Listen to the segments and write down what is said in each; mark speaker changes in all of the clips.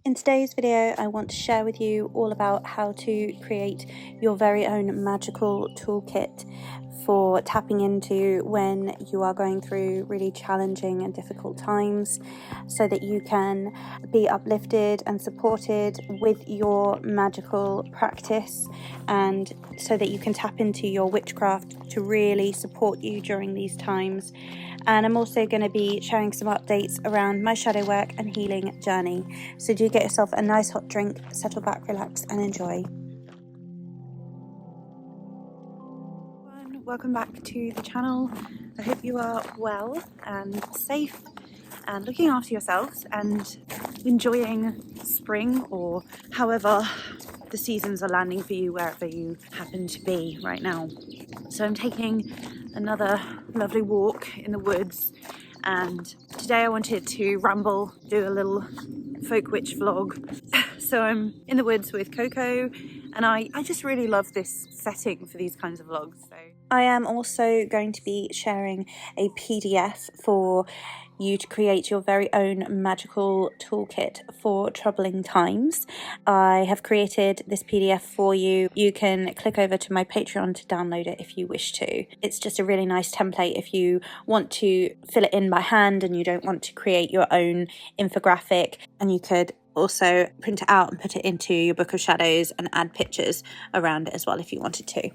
Speaker 1: In today's video, I want to share with you all about how to create your very own magical toolkit for tapping into when you are going through really challenging and difficult times, so that you can be uplifted and supported with your magical practice, and so that you can tap into your witchcraft to really support you during these times. And I'm also going to be sharing some updates around my shadow work and healing journey. So do get yourself a nice hot drink, settle back, relax and enjoy. Welcome back to the channel. I hope you are well and safe and looking after yourselves and enjoying spring, or however the seasons are landing for you wherever you happen to be right now. So I'm taking another lovely walk in the woods, and today I wanted to ramble, do a little folk witch vlog. So I'm in the woods with Coco, and I just really love this setting for these kinds of vlogs. So I am also going to be sharing a PDF for you to create your very own magical toolkit for troubling times. I have created this PDF for you. You can click over to my Patreon to download it if you wish to. It's just a really nice template if you want to fill it in by hand and you don't want to create your own infographic, and you could also print it out and put it into your book of shadows and add pictures around it as well if you wanted to.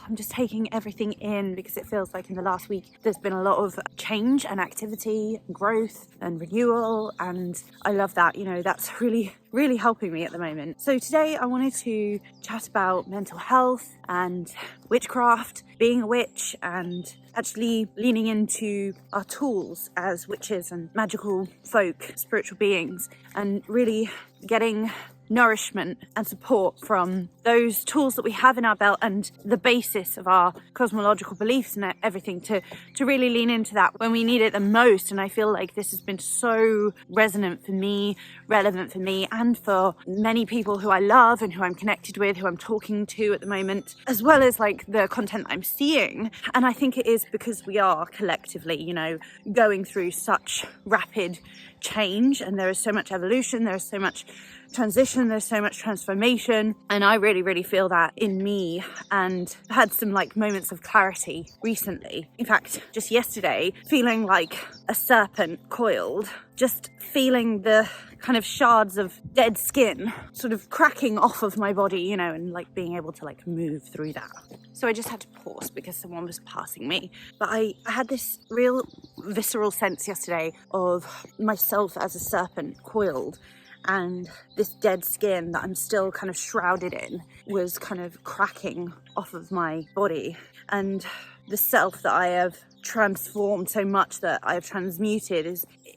Speaker 1: I'm just taking everything in because it feels like in the last week there's been a lot of change and activity, growth and renewal, and I love that. You know, that's really helping me at the moment. So today I wanted to chat about mental health and witchcraft, being a witch, and actually leaning into our tools as witches and magical folk, spiritual beings, and really getting nourishment and support from those tools that we have in our belt and the basis of our cosmological beliefs and everything, to really lean into that when we need it the most. And I feel like this has been so resonant for me, relevant for me, and for many people who I love and who I'm connected with, who I'm talking to at the moment, as well as like the content I'm seeing. And I think it is because we are collectively, you know, going through such rapid change, and there is so much evolution, there is so much transition, there's so much transformation, and I really feel that in me, and had some like moments of clarity recently. In fact, just yesterday, feeling like a serpent coiled, just feeling the kind of shards of dead skin sort of cracking off of my body, you know, and like being able to like move through that. So I just had to pause because someone was passing me. But I had this real visceral sense yesterday of myself as a serpent coiled, and this dead skin that I'm still kind of shrouded in was kind of cracking off of my body. And the self that I have transformed so much, that I have transmuted,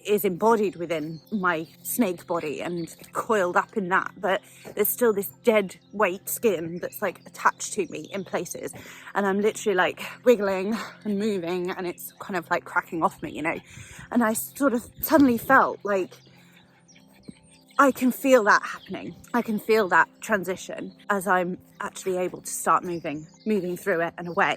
Speaker 1: is embodied within my snake body and coiled up in that. But there's still this dead weight skin that's like attached to me in places, and I'm literally like wiggling and moving, and it's kind of like cracking off me, you know. And I sort of suddenly felt like I can feel that happening. I can feel that transition as I'm actually able to start moving through it and away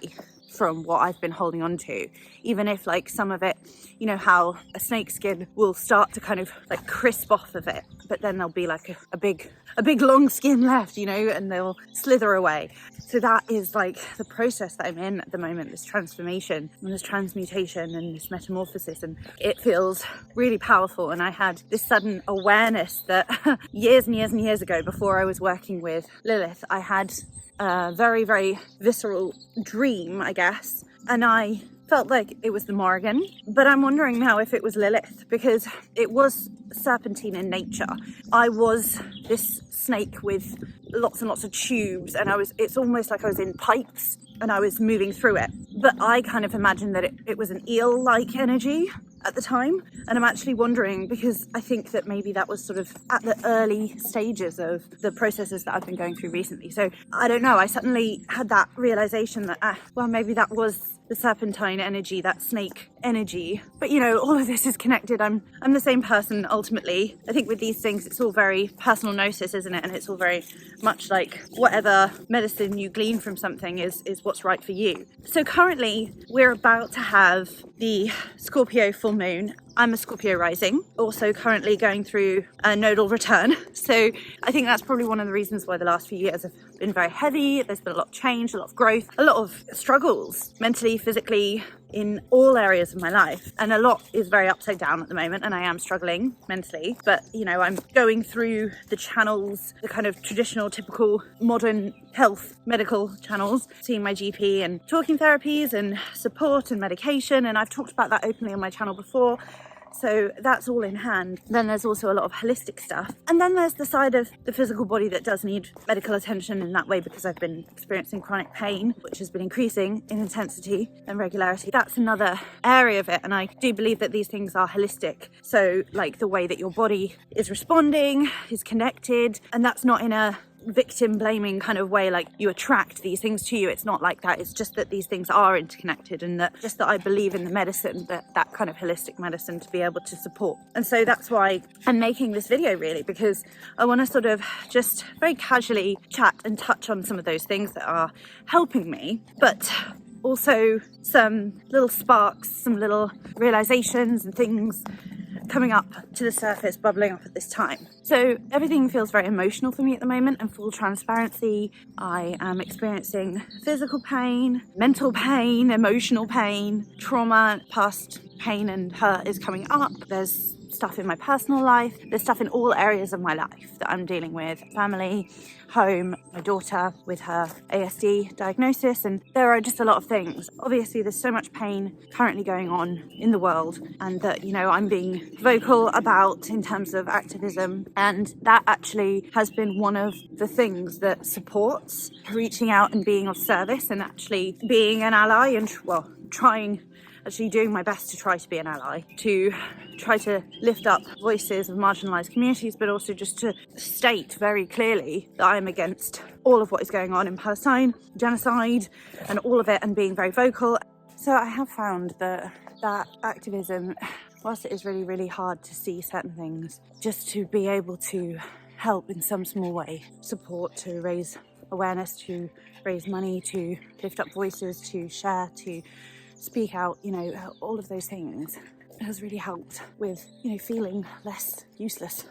Speaker 1: from what I've been holding on to. Even if like some of it, you know, how a snake skin will start to kind of like crisp off of it, but then there'll be like a big long skin left, you know, and they'll slither away. So that is like the process that I'm in at the moment, this transformation and this transmutation and this metamorphosis, and it feels really powerful. And I had this sudden awareness that years and years ago, before I was working with Lilith, I had a very visceral dream, I guess, and I felt like it was the Morrigan, but I'm wondering now if it was Lilith, because it was serpentine in nature. I was this snake with lots and lots of tubes, and it's almost like I was in pipes and I was moving through it. But I kind of imagined that it was an eel-like energy at the time. And I'm actually wondering, because I think that maybe that was sort of at the early stages of the processes that I've been going through recently. So I don't know, I suddenly had that realization that, well, maybe that was the serpentine energy, that snake energy. But you know, all of this is connected. I'm the same person ultimately. I think with these things, it's all very personal gnosis, isn't it? And it's all very much like whatever medicine you glean from something is what's right for you. So currently we're about to have the Scorpio full moon, I'm a Scorpio rising, also currently going through a nodal return. So I think that's probably one of the reasons why the last few years have been very heavy. There's been a lot of change, a lot of growth, a lot of struggles, mentally, physically, in all areas of my life. And a lot is very upside down at the moment, and I am struggling mentally. But, you know, I'm going through the channels, the kind of traditional, typical modern health medical channels, seeing my GP and talking therapies and support and medication. And I've talked about that openly on my channel before. So that's all in hand. Then there's also a lot of holistic stuff. And then there's the side of the physical body that does need medical attention in that way, because I've been experiencing chronic pain, which has been increasing in intensity and regularity. That's another area of it. And I do believe that these things are holistic. So like the way that your body is responding is connected, and that's not in a victim blaming kind of way, like you attract these things to you. It's not like that. It's just that these things are interconnected, and that I believe in the medicine, that kind of holistic medicine to be able to support. And so that's why I'm making this video, really, because I want to sort of just very casually chat and touch on some of those things that are helping me, but also some little sparks, some little realizations and things coming up to the surface, bubbling up at this time. So everything feels very emotional for me at the moment, and full transparency, I am experiencing physical pain, mental pain, emotional pain, trauma, past pain and hurt is coming up. There's stuff in my personal life, there's stuff in all areas of my life that I'm dealing with: family, home, my daughter with her ASD diagnosis, and there are just a lot of things. Obviously there's so much pain currently going on in the world, and that, you know, I'm being vocal about in terms of activism, and that actually has been one of the things that supports reaching out and being of service and actually being an ally, and doing my best to try to be an ally, to try to lift up voices of marginalised communities, but also just to state very clearly that I'm against all of what is going on in Palestine, genocide and all of it, and being very vocal. So I have found that activism, whilst it is really, really hard to see certain things, just to be able to help in some small way, support, to raise awareness, to raise money, to lift up voices, to share, to speak out, you know, all of those things has really helped with, you know, feeling less useless.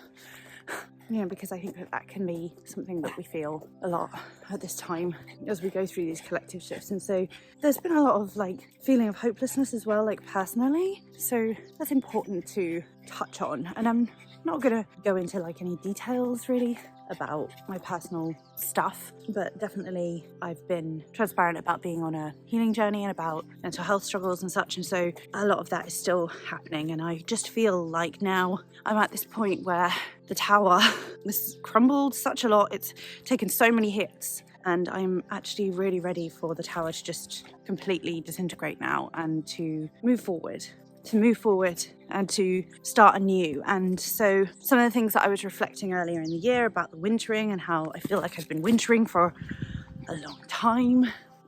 Speaker 1: You know, because I think that can be something that we feel a lot at this time as we go through these collective shifts. And so there's been a lot of like feeling of hopelessness as well, like personally. So that's important to touch on. And I'm not going to go into like any details really about my personal stuff, but definitely I've been transparent about being on a healing journey and about mental health struggles and such, and so a lot of that is still happening. And I just feel like now I'm at this point where the tower has crumbled such a lot, it's taken so many hits, and I'm actually really ready for the tower to just completely disintegrate now, and to move forward and to start anew. And so some of the things that I was reflecting earlier in the year about the wintering, and how I feel like I've been wintering for a long time,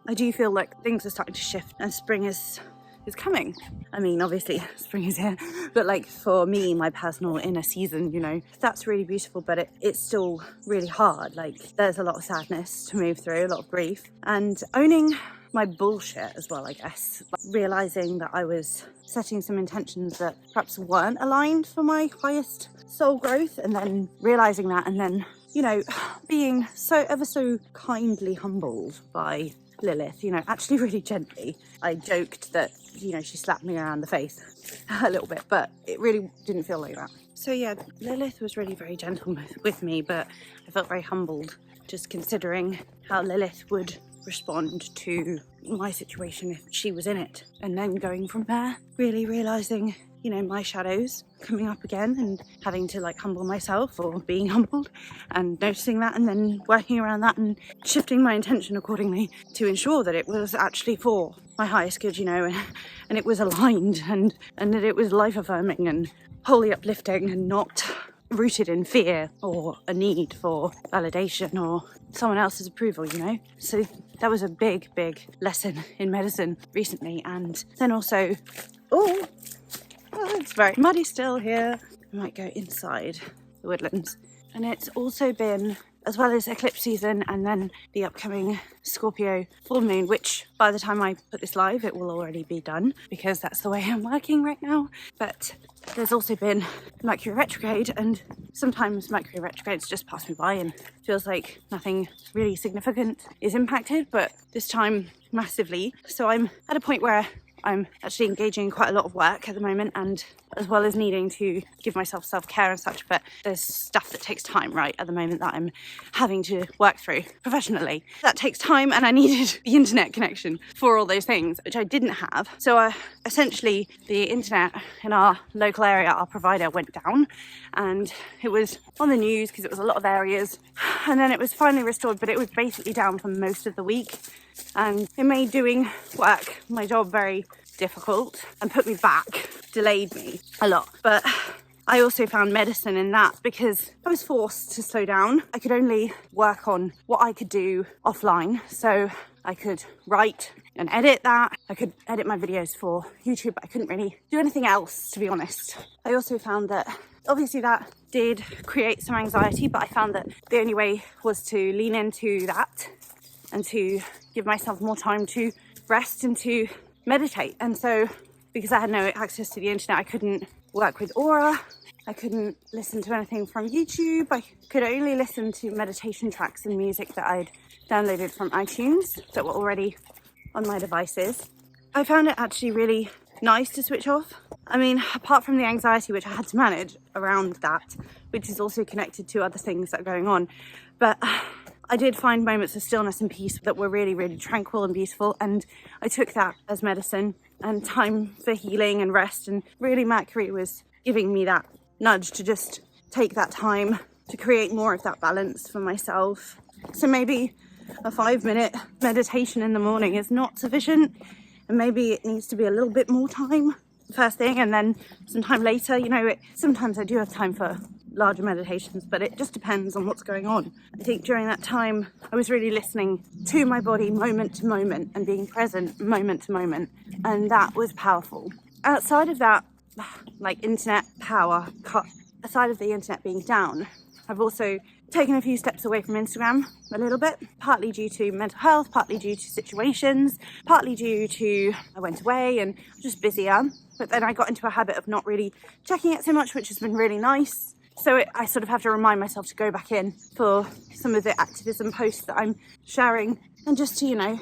Speaker 1: I do feel like things are starting to shift and spring is coming. I mean, obviously spring is here, but like for me, my personal inner season, you know, that's really beautiful, but it's still really hard. Like there's a lot of sadness to move through, a lot of grief, and owning my bullshit as well, I guess. Like realizing that I was setting some intentions that perhaps weren't aligned for my highest soul growth, and then realizing that, and then, you know, being so ever so kindly humbled by Lilith, you know, actually really gently. I joked that, you know, she slapped me around the face a little bit, but it really didn't feel like that. So yeah, Lilith was really very gentle with me, but I felt very humbled just considering how Lilith would respond to my situation if she was in it. And then going from there, really realizing, you know, my shadows coming up again, and having to like humble myself, or being humbled, and noticing that, and then working around that and shifting my intention accordingly to ensure that it was actually for my highest good, you know, and it was aligned, and that it was life affirming and wholly uplifting, and not rooted in fear or a need for validation or someone else's approval, you know. So that was a big lesson in medicine recently. And then also, it's very muddy still here. I might go inside the woodlands. And it's also been, as well as eclipse season, and then the upcoming Scorpio full moon, which by the time I put this live, it will already be done, because that's the way I'm working right now. But there's also been Mercury Retrograde, and sometimes Mercury Retrogrades just pass me by and feels like nothing really significant is impacted, but this time massively. So I'm at a point where I'm actually engaging in quite a lot of work at the moment, and as well as needing to give myself self-care and such, but there's stuff that takes time, right, at the moment that I'm having to work through professionally. That takes time, and I needed the internet connection for all those things, which I didn't have. So essentially the internet in our local area, our provider, went down, and it was on the news because it was a lot of areas, and then it was finally restored, but it was basically down for most of the week, and it made doing work, my job, very difficult and put me back, delayed me a lot. But I also found medicine in that because I was forced to slow down. I could only work on what I could do offline. So I could write and edit that. I could edit my videos for YouTube, but I couldn't really do anything else, to be honest. I also found that obviously that did create some anxiety, but I found that the only way was to lean into that and to give myself more time to rest and to meditate. And so because I had no access to the internet, I couldn't work with Aura, I couldn't listen to anything from YouTube, I could only listen to meditation tracks and music that I'd downloaded from iTunes that were already on my devices. I found it actually really nice to switch off. I mean, apart from the anxiety which I had to manage around that, which is also connected to other things that are going on, but I did find moments of stillness and peace that were really, really tranquil and beautiful, and I took that as medicine and time for healing and rest, and really Mercury was giving me that nudge to just take that time to create more of that balance for myself. So maybe a 5-minute meditation in the morning is not sufficient, and maybe it needs to be a little bit more time first thing, and then sometime later, sometimes I do have time for larger meditations, but it just depends on what's going on. I think during that time I was really listening to my body moment to moment and being present moment to moment, and that was powerful. Outside of that, like internet power cut, aside of the internet being down, I've also taken a few steps away from Instagram a little bit, partly due to mental health, partly due to situations, partly due to I went away and was just busier, but then I got into a habit of not really checking it so much, which has been really nice. So I sort of have to remind myself to go back in for some of the activism posts that I'm sharing, and just to,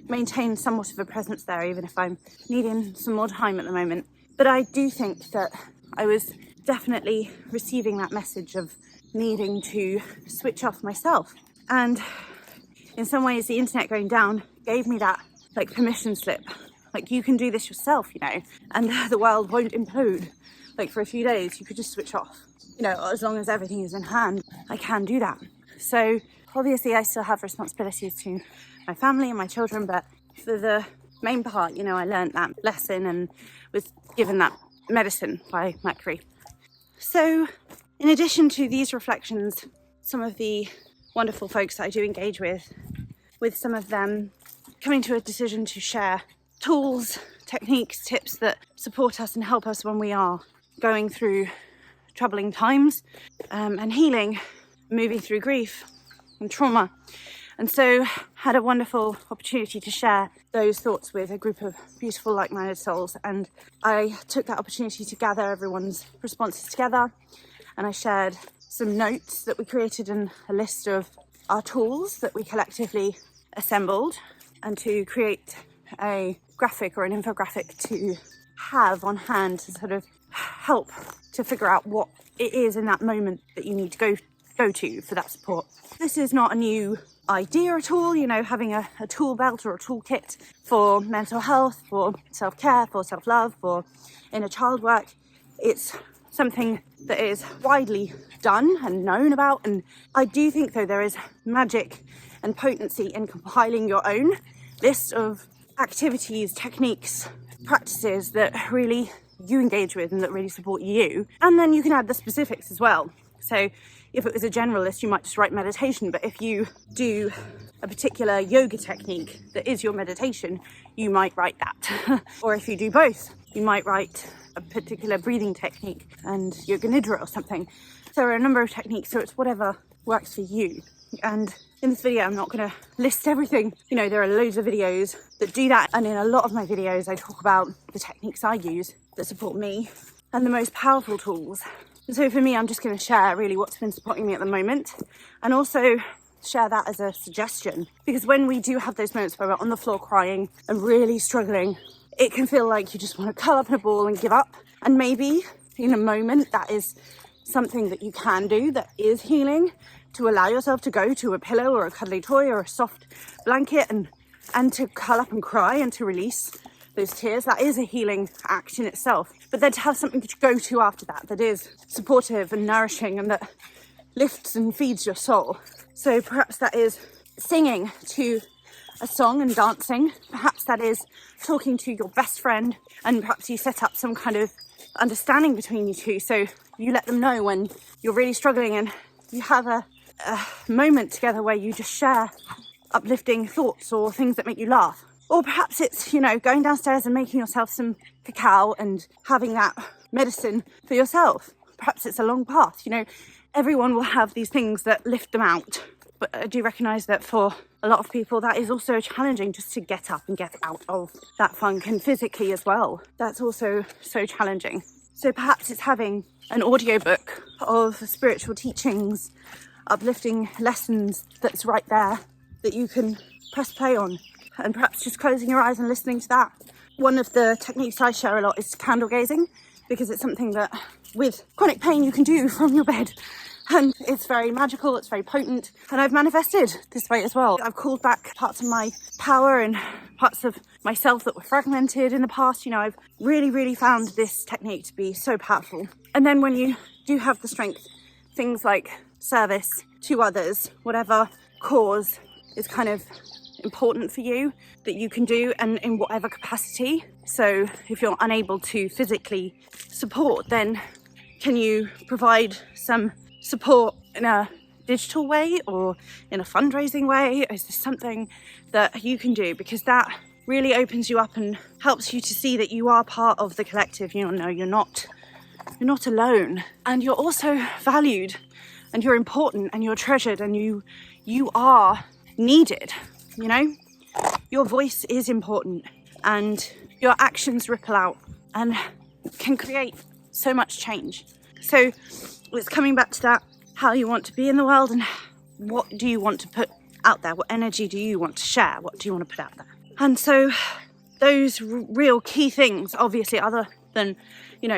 Speaker 1: maintain somewhat of a presence there, even if I'm needing some more time at the moment. But I do think that I was definitely receiving that message of needing to switch off myself. And in some ways, the internet going down gave me that permission slip. You can do this yourself, and the world won't implode. For a few days, you could just switch off. As long as everything is in hand, I can do that. So obviously I still have responsibilities to my family and my children, but for the main part, I learned that lesson and was given that medicine by Mercury. So in addition to these reflections, some of the wonderful folks that I do engage with some of them coming to a decision to share tools, techniques, tips that support us and help us when we are going through troubling times, and healing, moving through grief and trauma. And so had a wonderful opportunity to share those thoughts with a group of beautiful like-minded souls, and I took that opportunity to gather everyone's responses together, and I shared some notes that we created and a list of our tools that we collectively assembled, and to create a graphic or an infographic to have on hand to sort of help to figure out what it is in that moment that you need to go to for that support. This is not a new idea at all, having a tool belt or a toolkit for mental health, for self-care, for self-love, for inner child work. It's something that is widely done and known about, and I do think though there is magic and potency in compiling your own list of activities, techniques, practices that really you engage with and that really support you. And then you can add the specifics as well. So if it was a general list, you might just write meditation, but if you do a particular yoga technique that is your meditation, you might write that. Or if you do both, you might write a particular breathing technique and yoga nidra or something. So there are a number of techniques, so it's whatever works for you. And in this video, I'm not going to list everything. There are loads of videos that do that. And in a lot of my videos, I talk about the techniques I use that support me. and the most powerful tools. And so for me, I'm just going to share really what's been supporting me at the moment, and also share that as a suggestion, because when we do have those moments where we're on the floor crying and really struggling, it can feel like you just want to curl up in a ball and give up. And maybe in a moment that is something that you can do that is healing, to allow yourself to go to a pillow or a cuddly toy or a soft blanket and to curl up and cry and to release those tears. That is a healing act in itself. But then to have something to go to after that is supportive and nourishing and that lifts and feeds your soul. So perhaps that is singing to a song and dancing. Perhaps that is talking to your best friend, and perhaps you set up some kind of understanding between you two. So you let them know when you're really struggling and you have a moment together where you just share uplifting thoughts or things that make you laugh. Or perhaps it's, going downstairs and making yourself some cacao and having that medicine for yourself. Perhaps it's a long path. Everyone will have these things that lift them out. But I do recognise that for a lot of people, that is also challenging, just to get up and get out of that funk, and physically as well. That's also so challenging. So perhaps it's having an audiobook of spiritual teachings, uplifting lessons that's right there that you can press play on, and perhaps just closing your eyes and listening to that. One of the techniques I share a lot is candle gazing, because it's something that with chronic pain you can do from your bed, and it's very magical, it's very potent, and I've manifested this way as well. I've called back parts of my power and parts of myself that were fragmented in the past. I've really found this technique to be so powerful. And then when you do have the strength, things like service to others, whatever cause is kind of important for you, that you can do, and in whatever capacity. So if you're unable to physically support, then can you provide some support in a digital way or in a fundraising way? Is this something that you can do? Because that really opens you up and helps you to see that you are part of the collective. You're not alone, and you're also valued, and you're important, and you're treasured, and you are needed. Your voice is important, and your actions ripple out and can create so much change. So it's coming back to that, how you want to be in the world, and what do you want to put out there? What energy do you want to share? What do you want to put out there? And so those real key things, obviously, other than,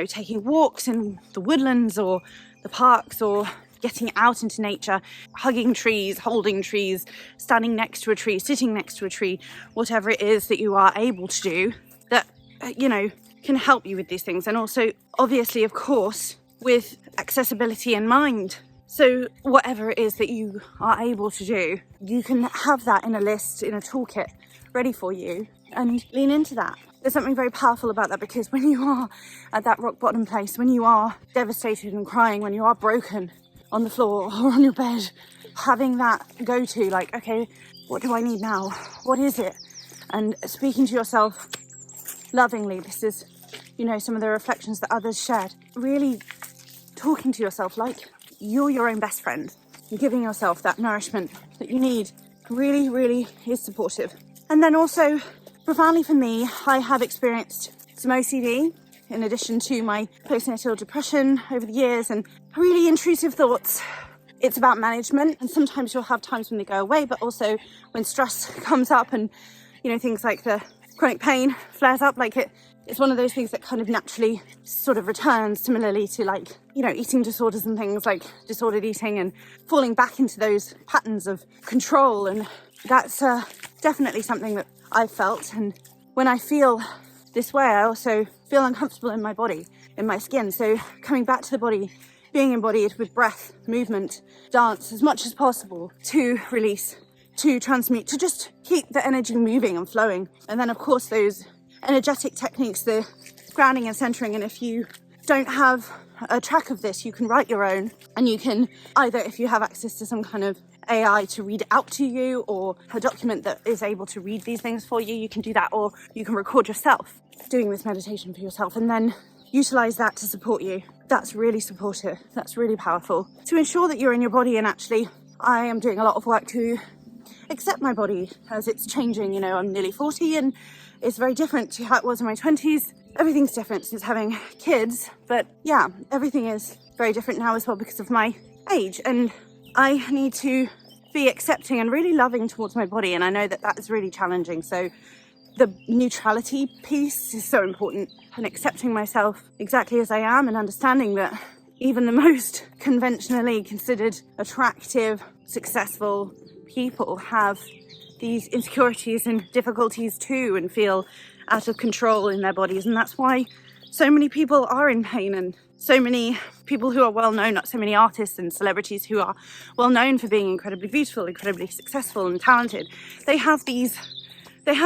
Speaker 1: taking walks in the woodlands or the parks, or getting out into nature, hugging trees, holding trees, standing next to a tree, sitting next to a tree, whatever it is that you are able to do that, can help you with these things. And also, obviously, of course, with accessibility in mind. So whatever it is that you are able to do, you can have that in a list, in a toolkit, ready for you, and lean into that. There's something very powerful about that, because when you are at that rock bottom place, when you are devastated and crying, when you are broken on the floor or on your bed, having that go-to, like, okay, what do I need now? What is it? And speaking to yourself lovingly. This is, some of the reflections that others shared. Really talking to yourself like you're your own best friend, and giving yourself that nourishment that you need really is supportive. And then also, profoundly for me, I have experienced some OCD in addition to my postnatal depression over the years, and really intrusive thoughts. It's about management, and sometimes you'll have times when they go away, but also when stress comes up and, things like the chronic pain flares up, it's one of those things that kind of naturally sort of returns, similarly to eating disorders and things like disordered eating, and falling back into those patterns of control. And that's definitely something that I've felt. And when I feel this way, I also feel uncomfortable in my body, in my skin. So coming back to the body, being embodied with breath, movement, dance as much as possible to release, to transmute, to just keep the energy moving and flowing. And then of course those energetic techniques, the grounding and centering. And if you don't have a track of this, you can write your own, and you can either, if you have access to some kind of AI to read it out to you, or a document that is able to read these things for you, you can do that, or you can record yourself doing this meditation for yourself and then utilize that to support you. That's really supportive. That's really powerful to ensure that you're in your body. And actually, I am doing a lot of work to accept my body as it's changing. I'm nearly 40, and it's very different to how it was in my 20s. everything's different since having kids. But yeah, everything is very different now as well because of my age, and I need to be accepting and really loving towards my body, and I know that is really challenging. So the neutrality piece is so important, and accepting myself exactly as I am, and understanding that even the most conventionally considered attractive, successful people have these insecurities and difficulties too, and feel out of control in their bodies. And that's why so many people are in pain, and so many people who are well known, not so many artists and celebrities who are well known for being incredibly beautiful, incredibly successful and talented, they have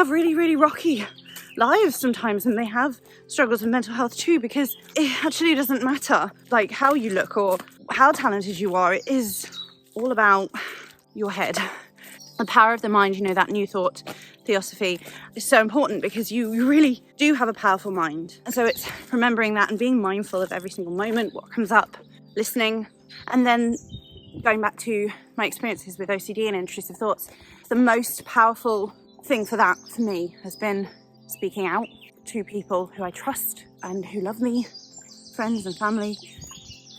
Speaker 1: really, really rocky lives sometimes, and they have struggles with mental health too, because it actually doesn't matter like how you look or how talented you are. It is all about your head. The power of the mind, that new thought, Theosophy, is so important because you really do have a powerful mind. And so it's remembering that and being mindful of every single moment, what comes up, listening, and then going back to my experiences with OCD and intrusive thoughts. The most powerful thing for that, for me, has been speaking out to people who I trust and who love me, friends and family.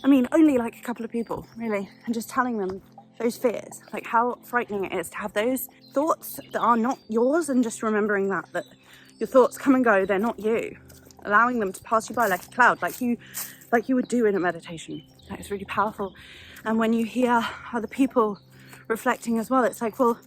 Speaker 1: I mean, only like a couple of people, really, and just telling them those fears, like how frightening it is to have those thoughts that are not yours, and just remembering that your thoughts come and go, they're not you, allowing them to pass you by like a cloud, like you would do in a meditation. That is really powerful. And when you hear other people reflecting as well, it's like, well,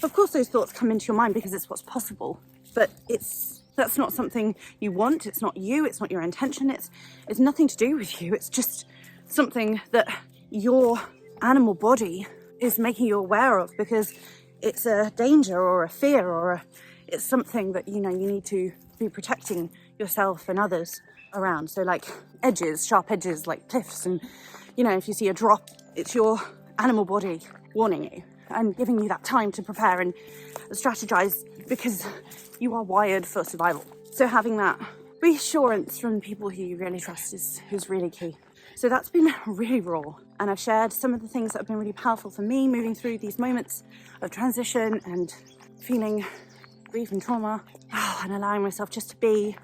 Speaker 1: of course those thoughts come into your mind because it's what's possible, but that's not something you want, it's not you, it's not your intention, it's nothing to do with you, it's just something that your animal body is making you aware of because it's a danger or a fear, or it's something that you need to be protecting yourself and others around. So like edges, sharp edges, like cliffs, and if you see a drop, it's your animal body warning you and giving you that time to prepare and strategize, because you are wired for survival. So having that reassurance from people who you really trust is really key. So that's been really raw, and I've shared some of the things that have been really powerful for me moving through these moments of transition and feeling grief and trauma, and allowing myself just to be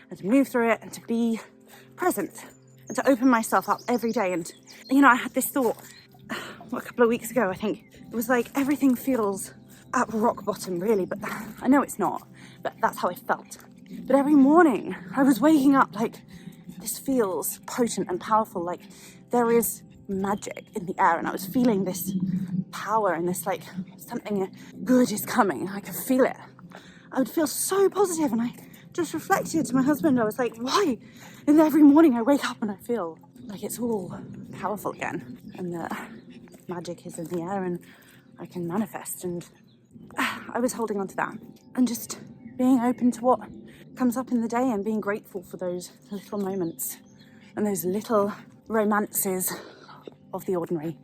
Speaker 1: and to move through it and to be present and to open myself up every day. And I had this thought a couple of weeks ago, I think. It was like everything feels at rock bottom, really, but I know it's not, but that's how I felt. But every morning I was waking up like, this feels potent and powerful, like there is magic in the air, and I was feeling this power and this like something good is coming. I could feel it. I would feel so positive, and I just reflected to my husband. I was like, why? And every morning I wake up and I feel like it's all powerful again, and the magic is in the air and I can manifest. And I was holding on to that and just being open to what comes up in the day and being grateful for those little moments and those little romances of the ordinary.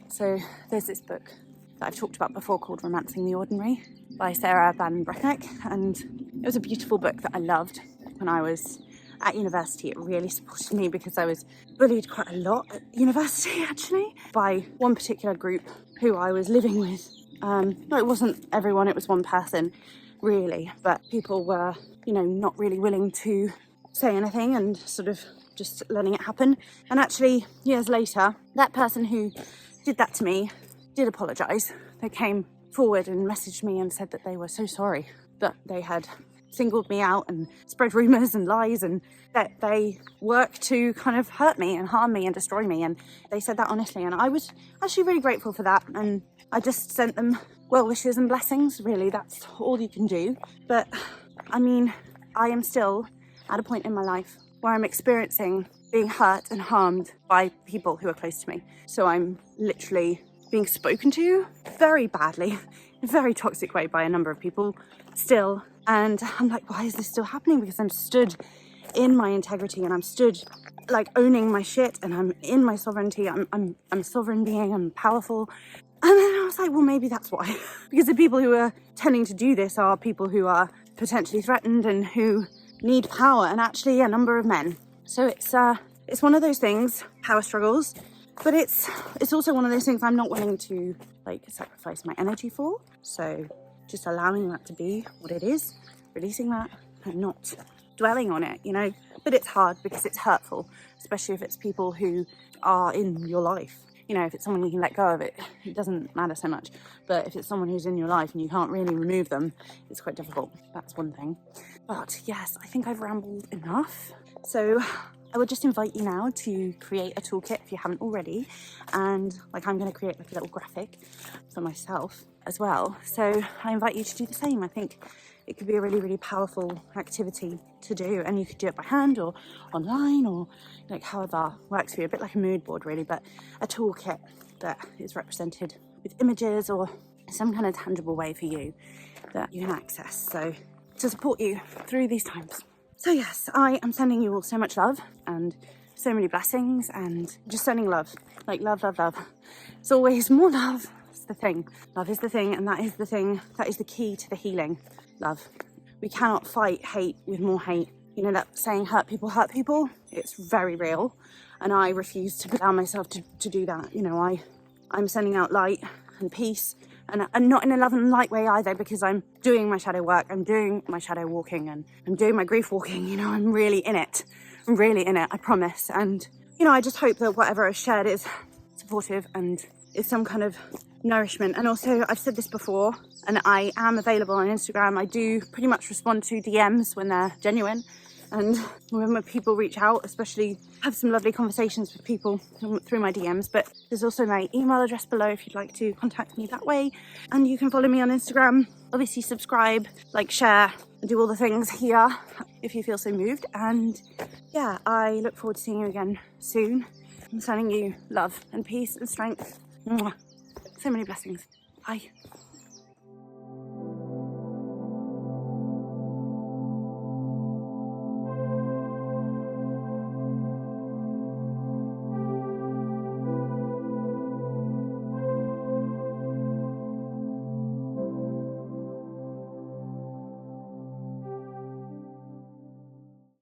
Speaker 1: So there's this book that I've talked about before called Romancing the Ordinary by Sarah Van Breckneck, and it was a beautiful book that I loved when I was at university. It really supported me because I was bullied quite a lot at university, actually, by one particular group who I was living with. No, it wasn't everyone, it was one person, really, but people were, not really willing to say anything and sort of just letting it happen. And actually, years later, that person who did that to me did apologise. They came forward and messaged me and said that they were so sorry that they had singled me out and spread rumours and lies, and that they worked to kind of hurt me and harm me and destroy me. And they said that honestly, and I was actually really grateful for that. And I just sent them well wishes and blessings, really. That's all you can do. But I mean, I am still at a point in my life where I'm experiencing being hurt and harmed by people who are close to me. So I'm literally being spoken to very badly, in a very toxic way, by a number of people still. And I'm like, why is this still happening? Because I'm stood in my integrity, and I'm stood like owning my shit, and I'm in my sovereignty. I'm a sovereign being, I'm powerful. And then I was like, well, maybe that's why. Because the people who are tending to do this are people who are potentially threatened and who need power, and actually a number of men. So it's one of those things, power struggles, but it's also one of those things I'm not willing to like sacrifice my energy for. So just allowing that to be what it is, releasing that, and not dwelling on it, you know. But it's hard because it's hurtful, especially if it's people who are in your life. You know, if it's someone you can let go of it, it doesn't matter so much. But if it's someone who's in your life and you can't really remove them, it's quite difficult. That's one thing. But yes, I think I've rambled enough. So I would just invite you now to create a toolkit if you haven't already. And like, I'm going to create like a little graphic for myself as well. So I invite you to do the same. I think it could be a really, really powerful activity to do, and you could do it by hand or online or like however works for you, a bit like a mood board really, but a toolkit that is represented with images or some kind of tangible way for you that you can access, so to support you through these times. So yes, I am sending you all so much love and so many blessings, and just sending love, like love, love, love. It's always more love. It's the thing. Love is the thing, and that is the thing. That is the key to the healing. Love. We cannot fight hate with more hate. You know that saying, hurt people, it's very real, and I refuse to allow myself to do that. You know, I'm sending out light and peace, and not in a love and light way either, because I'm doing my shadow work, I'm doing my shadow walking, and I'm doing my grief walking. You know, I'm really in it, I promise. And you know, I just hope that whatever is shared is supportive and is some kind of nourishment. And also, I've said this before, and I am available on Instagram. I do pretty much respond to DMs when they're genuine, and when people reach out, especially have some lovely conversations with people through my DMs. But there's also my email address below if you'd like to contact me that way, and you can follow me on Instagram. Obviously subscribe, like, share, and do all the things here if you feel so moved. And yeah, I look forward to seeing you again soon. I'm sending you love and peace and strength. Mwah. So many blessings. Bye.